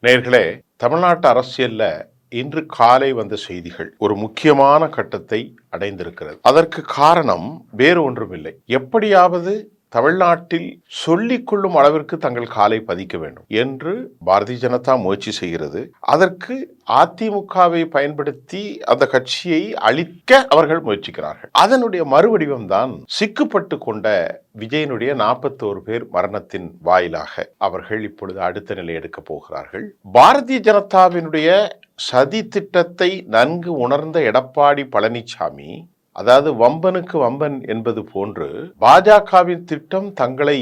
நேயர்களே, தமிழ்நாட்டு அரசியல்ல இன்று காலை வந்த செய்திகள் ஒரு முக்கியமான கட்டத்தை அடைந்திருக்கிறது. அதற்கு காரணம் வேறு ஒன்றுமில்லை. எப்படியாவது தமிழ்நாட்டில் சொல்லிக் கொள்ளும் அளவிற்கு தங்கள் காலை பதிக்க வேண்டும் என்று பாரதிய ஜனதா முயற்சி செய்கிறது. அதற்கு அதிமுகவை பயன்படுத்தி அந்த கட்சியை அழிக்க அவர்கள் முயற்சிக்கிறார்கள். அதனுடைய மறுவடிவம் தான் சிக்குப்பட்டு கொண்ட விஜயனுடைய 41 பேர் மரணத்தின் வாயிலாக அவர்கள் இப்பொழுது அடுத்த நிலை எடுக்கப் போகிறார்கள். பாரதிய ஜனதாவினுடைய சதி திட்டத்தை நன்கு உணர்ந்த எடப்பாடி பழனிசாமி, அதாவது வம்பனுக்கு வம்பன் என்பது போன்று பாஜகவின் திட்டம் தங்களை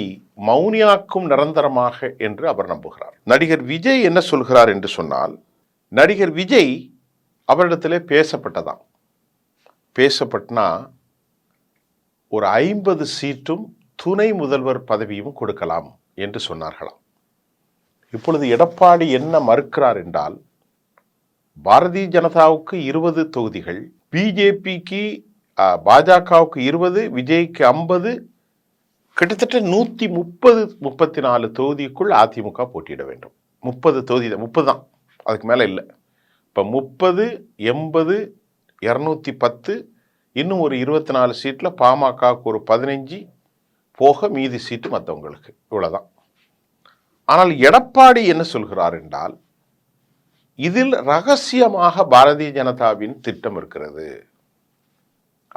மௌனியாக்கும் நிரந்தரமாக என்று அவர் நம்புகிறார். நடிகர் விஜய் என்ன சொல்கிறார் என்று சொன்னால், நடிகர் விஜய் அவரிடத்திலே பேசப்பட்டனா ஒரு 50 சீட்டும் துணை முதல்வர் பதவியும் கொடுக்கலாம் என்று சொன்னார்களாம். இப்பொழுது எடப்பாடி என்ன மறுக்கிறார் என்றால், பாரதிய ஜனதாவுக்கு 20 தொகுதிகள், பிஜேபிக்கு பாஜகவுக்கு 20, விஜய்க்கு 50, கிட்டத்தட்ட 134 தொகுதிக்குள் அதிமுக போட்டியிட வேண்டும். 30 தொகுதி, 30 தான், அதுக்கு மேல இல்லை. இப்ப 30, 80, 210, இன்னும் ஒரு 24 சீட்ல பாமகவுக்கு ஒரு 15 போக மீதி சீட்டு மற்றவங்களுக்கு, இவ்வளவுதான். ஆனால் எடப்பாடி என்ன சொல்கிறார் என்றால், இதில் ரகசியமாக பாரதிய ஜனதாவின் திட்டம் இருக்கிறது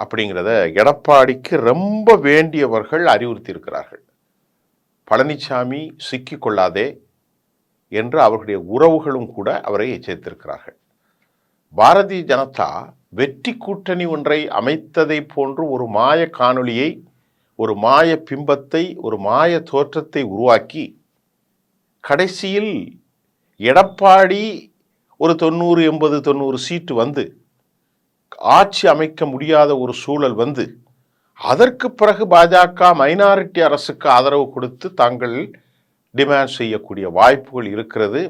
அப்படிங்கிறத எடப்பாடிக்கு ரொம்ப வேண்டியவர்கள் அறிவுறுத்தி இருக்கிறார்கள். பழனிசாமி சிக்கிக் கொள்ளாதே என்று அவர்களுடைய உறவுகளும் கூட அவரை எச்சரித்திருக்கிறார்கள். பாரதிய ஜனதா வெற்றி கூட்டணி ஒன்றை அமைத்ததை போன்று ஒரு மாய காணொளியை, ஒரு மாய பிம்பத்தை, ஒரு மாய தோற்றத்தை உருவாக்கி கடைசியில் எடப்பாடி ஒரு 90, 80, 90 சீட்டு வந்து ஆட்சி அமைக்க முடியாத ஒரு சூழல் வந்து, அதற்கு பிறகு பாஜக மைனாரிட்டி அரசுக்கு ஆதரவு கொடுத்து தாங்கள் டிமாண்ட் செய்யக்கூடிய வாய்ப்புகள் இருக்கிறது.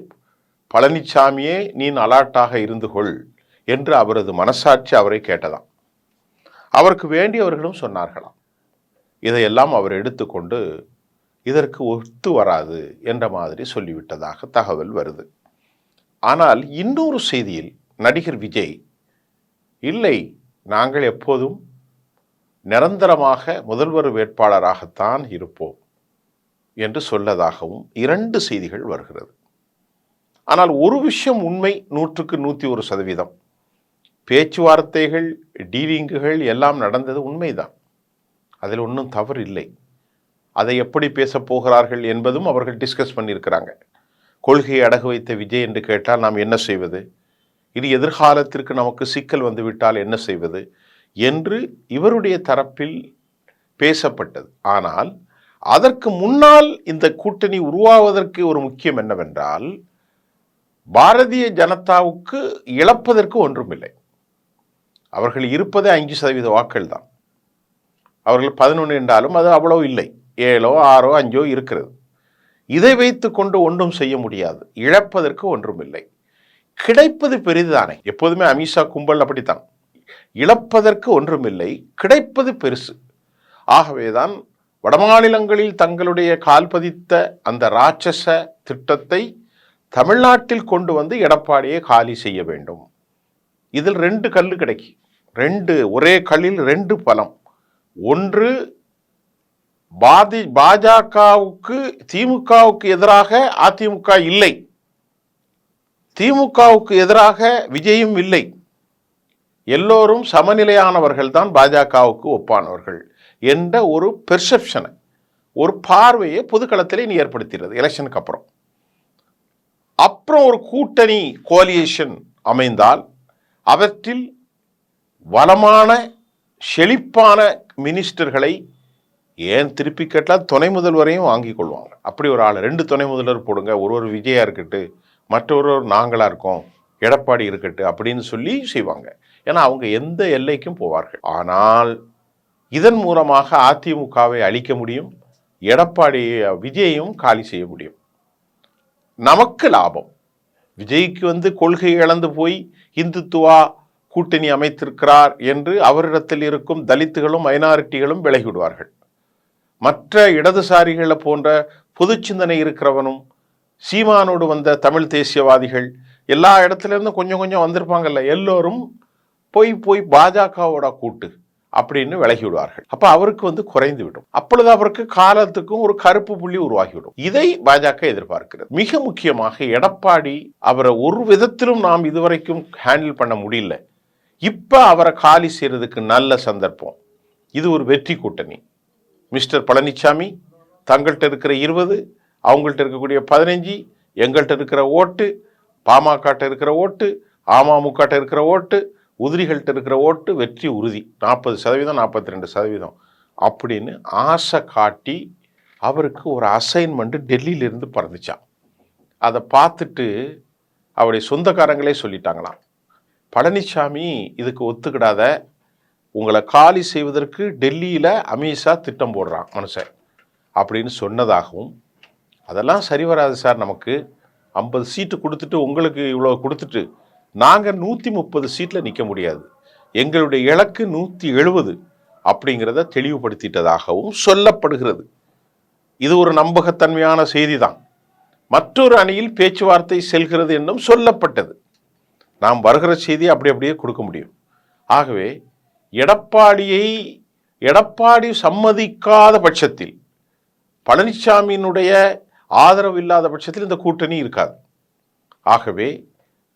பழனிசாமியே நீ அலர்ட்டாக இருந்து கொள் என்று அவரது மனசாட்சி அவரை கேட்டதாம். அவருக்கு வேண்டியவர்களும் சொன்னார்களாம். இதையெல்லாம் அவர் எடுத்துக்கொண்டு இதற்கு ஒத்து வராது என்ற மாதிரி சொல்லிவிட்டதாக தகவல் வருது. ஆனால் இன்னொரு செய்தியில் நடிகர் விஜய், இல்லை, நாங்கள் எப்போதும் நிரந்தரமாக முதல்வர் வேட்பாளராகத்தான் இருப்போம் என்று சொல்லதாகவும் 2 செய்திகள் வருகிறது. ஆனால் ஒரு விஷயம் உண்மை, 100க்கு 101%. பேச்சுவார்த்தைகள், டீலிங்குகள் எல்லாம் நடந்தது உண்மைதான், அதில் ஒன்றும் தவறு இல்லை. அதை எப்படி பேசப் போகிறார்கள் என்பதும் அவர்கள் டிஸ்கஸ் பண்ணியிருக்கிறாங்க. கொள்கையை அடகு வைத்த விஜய் என்று கேட்டால் நாம் என்ன செய்வது, இது எதிர்காலத்திற்கு நமக்கு சிக்கல் வந்துவிட்டால் என்ன செய்வது என்று இவருடைய தரப்பில் பேசப்பட்டது. ஆனால் அதற்கு முன்னால் இந்த கூட்டணி உருவாவதற்கு ஒரு முக்கியம் என்னவென்றால், பாரதிய ஜனதாவுக்கு இழப்பதற்கு ஒன்றுமில்லை. அவர்கள் இருப்பதே 5% வாக்கள் தான். அவர்கள் 11 என்றாலும் அது அவ்வளவு இல்லை, 7, 6, 5 இருக்கிறது. இதை வைத்து கொண்டு ஒன்றும் செய்ய முடியாது. இழப்பதற்கு ஒன்றுமில்லை, கிடைப்பது பெரிதுதானே. எப்போதுமே அமித்ஷா கும்பல் அப்படித்தான், இழப்பதற்கு ஒன்றுமில்லை, கிடைப்பது பெருசு. ஆகவேதான் வடமாநிலங்களில் தங்களுடைய கால் பதித்த அந்த ராட்சச திட்டத்தை தமிழ்நாட்டில் கொண்டு வந்து எடப்பாடியை காலி செய்ய வேண்டும். இதில் 2 கல்லு கிடைக்கும், ஒரே கல்லில் 2 பலம். ஒன்று, பாஜகவுக்கு திமுகவுக்கு எதிராக அதிமுக இல்லை, திமுகவுக்கு எதிராக விஜயும் இல்லை, எல்லோரும் சமநிலையானவர்கள் தான், பாஜகவுக்கு ஒப்பானவர்கள் என்ற ஒரு பெர்செப்ஷனை, ஒரு பார்வையை பொதுக்களத்திலே நீ ஏற்படுத்துகிறது. எலெக்ஷனுக்கு அப்புறம் ஒரு கூட்டணி கோலியேஷன் அமைந்தால் அவற்றில் வளமான செழிப்பான மினிஸ்டர்களை, ஏன் திருப்பி கேட்டால் துணை முதல்வரையும் வாங்கி கொள்வாங்க. அப்படி ஒரு ஆள் 2 துணை முதல்வர் போடுங்க, ஒரு விஜயா இருக்கட்டு, மற்றொரு நாங்களா இருக்கோம், எடப்பாடி இருக்கட்டு அப்படின்னு சொல்லி செய்வாங்க. ஏன்னா அவங்க எந்த எல்லைக்கும் போவார்கள். ஆனால் இதன் மூலமாக அதிமுகவை அழிக்க முடியும், எடப்பாடி விஜயையும் காலி செய்ய முடியும். நமக்கு லாபம். விஜய்க்கு கொள்கை இழந்து போய் இந்துத்துவா கூட்டணி அமைத்திருக்கிறார் என்று அவரிடத்தில் இருக்கும் தலித்துகளும் மைனாரிட்டிகளும் விலகிவிடுவார்கள். மற்ற இடதுசாரிகளை போன்ற பொது சிந்தனை இருக்கிறவனும் சீமானோடு வந்த தமிழ் தேசியவாதிகள் எல்லா இடத்துல இருந்தும் கொஞ்சம் கொஞ்சம் வந்திருப்பாங்கல்ல, எல்லோரும் போய் போய் பாஜகவோட கூட்டு அப்படின்னு விலகி விடுவார்கள். அப்ப அவருக்கு குறைந்து விடும். அப்பொழுது அவருக்கு காலத்துக்கும் ஒரு கருப்பு புள்ளி உருவாகிவிடும். இதை பாஜக எதிர்பார்க்கிறது. மிக முக்கியமாக எடப்பாடி அவரை ஒரு விதத்திலும் நாம் இதுவரைக்கும் ஹேண்டில் பண்ண முடியல. இப்ப அவரை காலி செய்யறதுக்கு நல்ல சந்தர்ப்பம். இது ஒரு வெற்றி கூட்டணி. மிஸ்டர் பழனிசாமி தங்கள்கிட்ட இருக்கிற 20, அவங்கள்ட்ட இருக்கக்கூடிய 15, எங்கள்கிட்ட இருக்கிற ஓட்டு, பாமக இருக்கிற ஓட்டு, அமமுக இருக்கிற ஓட்டு, உதிரிகள்கிட்ட இருக்கிற ஓட்டு, வெற்றி உறுதி 40%, 42% அப்படின்னு ஆசை காட்டி அவருக்கு ஒரு அசைன்மெண்ட் டெல்லியிலிருந்து பறந்துச்சான். அதை பார்த்துட்டு அவருடைய சொந்தக்காரங்களே சொல்லிட்டாங்களாம், பழனிசாமி இதுக்கு ஒத்துக்கிடாத, உங்களை காலி செய்வதற்கு டெல்லியில் அமித்ஷா திட்டம் போடுறான் மனுஷன் அப்படின்னு சொன்னதாகவும், அதெல்லாம் சரி வராது சார், நமக்கு 50 சீட்டு கொடுத்துட்டு உங்களுக்கு இவ்வளோ கொடுத்துட்டு நாங்கள் 130 சீட்டில் நிற்க முடியாது, எங்களுடைய இலக்கு 170 அப்படிங்கிறத தெளிவுபடுத்திட்டதாகவும் சொல்லப்படுகிறது. இது ஒரு நம்பகத்தன்மையான செய்தி தான். மற்றொரு அணியில் பேச்சுவார்த்தை செல்கிறது என்றும் சொல்லப்பட்டது. நாம் வருகிற செய்தியை அப்படியே கொடுக்க முடியும். ஆகவே எடப்பாடி சம்மதிக்காத பட்சத்தில், பழனிசாமியினுடைய ஆதரவு இல்லாத பட்சத்தில் இந்த கூட்டணி இருக்காது. ஆகவே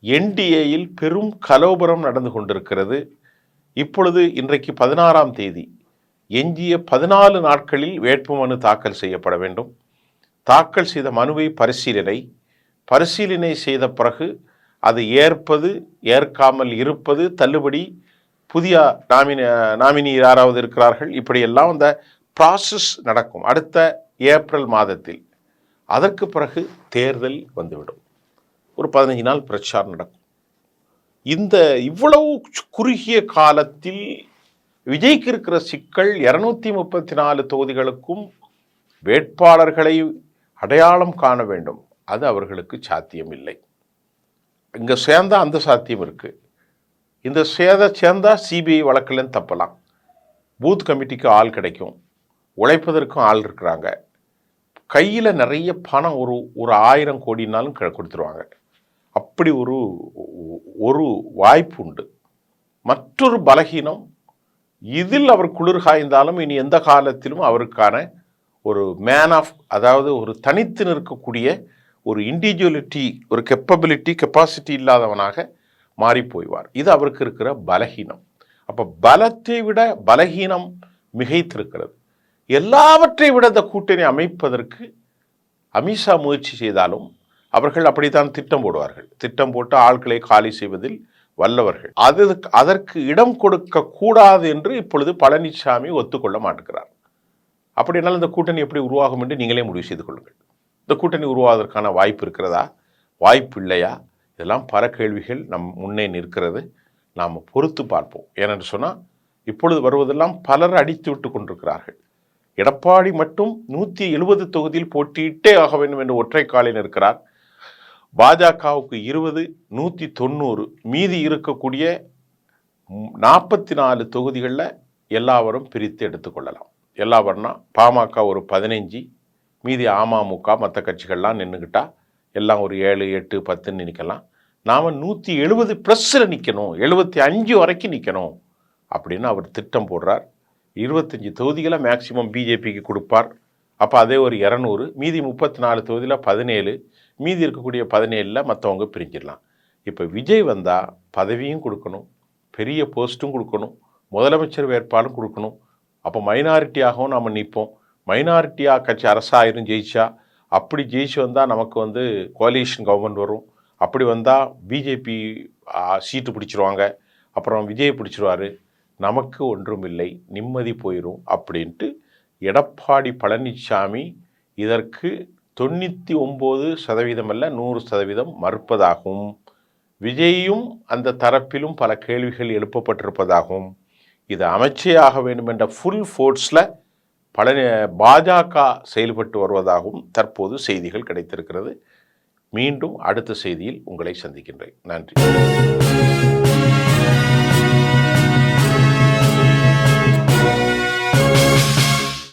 என்டிஏயில் பெரும் கலோபரம் நடந்து கொண்டிருக்கிறது. இப்பொழுது இன்றைக்கு 16ஆம் தேதி, எஞ்சிய 14 நாட்களில் வேட்புமனு தாக்கல் செய்யப்பட வேண்டும். தாக்கல் செய்த மனுவை பரிசீலனை செய்த பிறகு அது ஏற்பது, ஏற்காமல் இருப்பது, தள்ளுபடி, புதிய நாமினி யாராவது இருக்கிறார்கள், இப்படியெல்லாம் அந்த ப்ராசஸ் நடக்கும் அடுத்த ஏப்ரல் மாதத்தில். அதற்கு பிறகு தேர்தல் வந்துவிடும். ஒரு 15 நாள் பிரச்சாரம் நடக்கும். இந்த இவ்வளவு குறுகிய காலத்தில் விஜய்க்கு இருக்கிற சிக்கல், 234 தொகுதிகளுக்கும் வேட்பாளர்களை அடையாளம் காண வேண்டும். அது அவர்களுக்கு சாத்தியம் இல்லை. இங்கே சேர்ந்தா அந்த சாத்தியம் இருக்கு. இந்த சேர்ந்தா சிபிஐ வழக்கில் தப்பலாம், பூத் கமிட்டிக்கு ஆள் கிடைக்கும், உழைப்பதற்கும் ஆள் இருக்கிறாங்க, கையில் நிறைய பணம் ஒரு 1000 கோடினாலும் கொடுத்துருவாங்க. அப்படி ஒரு வாய்ப்பு உண்டு. மற்றொரு பலகீனம், இதில் அவர் குளிர் காய்ந்தாலும் இனி எந்த காலத்திலும் அவருக்கான ஒரு மேன் ஆஃப், அதாவது ஒரு தனித்து நிற்கக்கூடிய ஒரு இண்டிவிஜுவலிட்டி, ஒரு கெப்பாசிட்டி இல்லாதவனாக மாறி போய்வார். இது அவருக்கு இருக்கிற பலகீனம். அப்போ பலத்தை விட பலகீனம் மிகைத்திருக்கிறது. எல்லாவற்றை விட இந்த கூட்டணி அமைப்பதற்கு அமித்ஷா முயற்சி செய்தாலும் அவர்கள் அப்படித்தான் திட்டம் போடுவார்கள். திட்டம் போட்டு ஆட்களை காலி செய்வதில் வல்லவர்கள். அதற்கு இடம் கொடுக்க கூடாது என்று இப்பொழுது பழனிசாமி ஒத்துக்கொள்ள மாட்டுகிறார். அப்படினாலும் இந்த கூட்டணி எப்படி உருவாகும் என்று நீங்களே முடிவு செய்து கொள்ளுங்கள். இந்த கூட்டணி உருவாவதற்கான வாய்ப்பு இருக்கிறதா, வாய்ப்பு இல்லையா, இதெல்லாம் பல கேள்விகள் நம் முன்னே நிற்கிறது. நாம் பொறுத்து பார்ப்போம். ஏனென்று சொன்னால் இப்பொழுது வருவதெல்லாம் பலர் அடித்து விட்டு கொண்டிருக்கிறார்கள். எடப்பாடி மட்டும் 170 தொகுதியில் போட்டியிட்டே ஆக வேண்டும் என்று ஒற்றை காலில் இருக்கிறார். பாஜகவுக்கு 20, 190, மீதி இருக்கக்கூடிய 44 தொகுதிகளில் எல்லாவரும் பிரித்து எடுத்துக்கொள்ளலாம். எல்லாவரும்னா பாமக ஒரு 15, மீதி அமமுக மற்ற கட்சிகள்லாம் நின்றுக்கிட்டா எல்லாம் ஒரு 7, 8, 10 நிற்கலாம். நாம் 170+ நிற்கணும், 75 வரைக்கும் நிற்கணும் அப்படின்னு அவர் திட்டம் போடுறார். 25 தொகுதிகளை மேக்சிமம் பிஜேபிக்கு கொடுப்பார். அப்போ அதே ஒரு 200, மீதி 34 தொகுதியில் 17, மீதி இருக்கக்கூடிய 17 மற்றவங்க பிரிஞ்சிடலாம். இப்போ விஜய் வந்தால் பதவியும் கொடுக்கணும், பெரிய போஸ்ட்டும் கொடுக்கணும், முதலமைச்சர் வேட்பாளரும் கொடுக்கணும். அப்போ மைனாரிட்டியாகவும் நாம் நிற்போம். மைனாரிட்டியாக கட்சி அரசாயிரும் ஜெயிச்சா, அப்படி ஜெயிச்சு வந்தால் நமக்கு கோலிஷன் கவர்மெண்ட் வரும். அப்படி வந்தால் பிஜேபி சீட்டு பிடிச்சிருவாங்க, அப்புறம் விஜய் பிடிச்சிருவாரு, நமக்கு ஒன்றும் இல்லை, நிம்மதி போயிடும் அப்படின்ட்டு எடப்பாடி பழனிசாமி இதற்கு 99% அல்ல 100% மறுப்பதாகவும், விஜயும் அந்த தரப்பிலும் பல கேள்விகள் எழுப்பப்பட்டிருப்பதாகவும், இது அமைச்சே ஆக வேண்டும் என்ற ஃபுல் ஃபோர்ஸில் பாஜக செயல்பட்டு வருவதாகவும் தற்போது செய்திகள் கிடைத்திருக்கிறது. மீண்டும் அடுத்த செய்தியில் உங்களை சந்திக்கின்றேன். நன்றி.